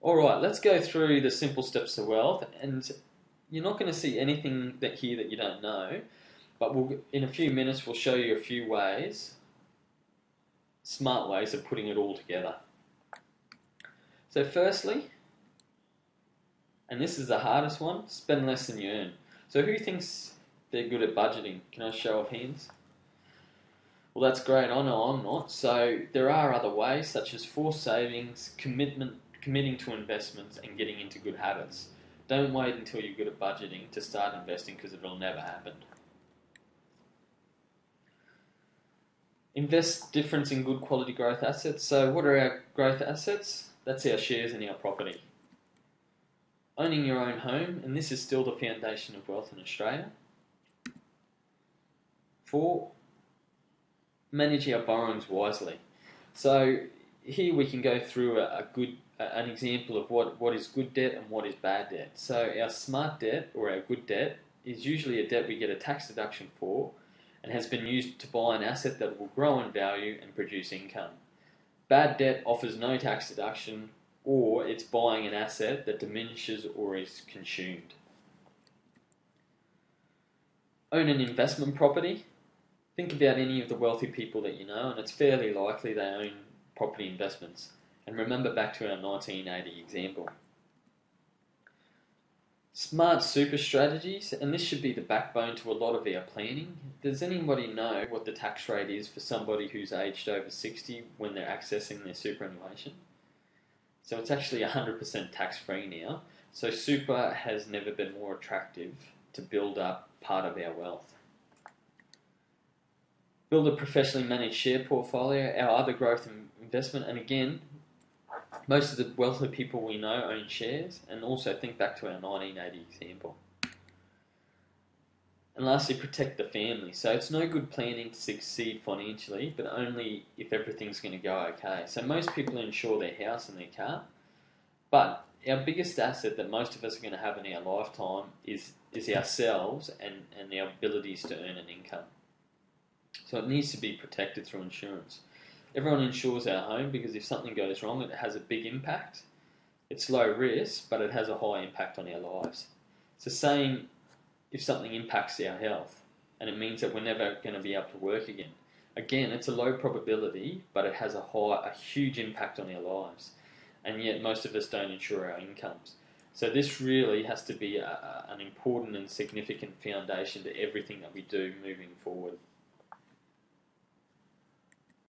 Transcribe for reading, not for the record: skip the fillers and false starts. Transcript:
Alright, let's go through the simple steps to wealth, and you're not going to see anything here that you don't know, but in a few minutes we'll show you a few ways, smart ways of putting it all together. So firstly, and this is the hardest one, spend less than you earn. So who thinks they're good at budgeting? Can I show of hands? Well, that's great. I know I'm not. So there are other ways, such as forced savings, committing to investments, and getting into good habits. Don't wait until you're good at budgeting to start investing, because it'll never happen. Invest difference in good quality growth assets. So what are our growth assets? That's our shares in our property. Owning your own home, and this is still the foundation of wealth in Australia. 4, manage our borrowings wisely. So here we can go through an example of what is good debt and what is bad debt. So our smart debt, or our good debt, is usually a debt we get a tax deduction for and has been used to buy an asset that will grow in value and produce income. Bad debt offers no tax deduction, or it's buying an asset that diminishes or is consumed. Own an investment property. Think about any of the wealthy people that you know, and it's fairly likely they own property investments. And remember back to our 1980 example. Smart super strategies, and this should be the backbone to a lot of our planning. Does anybody know what the tax rate is for somebody who's aged over 60 when they're accessing their superannuation? So it's actually 100% tax-free now. So super has never been more attractive to build up part of our wealth. Build a professionally managed share portfolio, our other growth investment, and again, most of the wealthy people we know own shares, and also think back to our 1980 example. And lastly, protect the family. So it's no good planning to succeed financially, but only if everything's going to go okay. So most people insure their house and their car, but our biggest asset that most of us are going to have in our lifetime is ourselves and our abilities to earn an income. So it needs to be protected through insurance. Everyone insures our home because if something goes wrong, it has a big impact. It's low risk, but it has a high impact on our lives. It's the same if something impacts our health, and it means that we're never going to be able to work again. Again, it's a low probability, but it has a huge impact on our lives, and yet most of us don't insure our incomes. So this really has to be an important and significant foundation to everything that we do moving forward.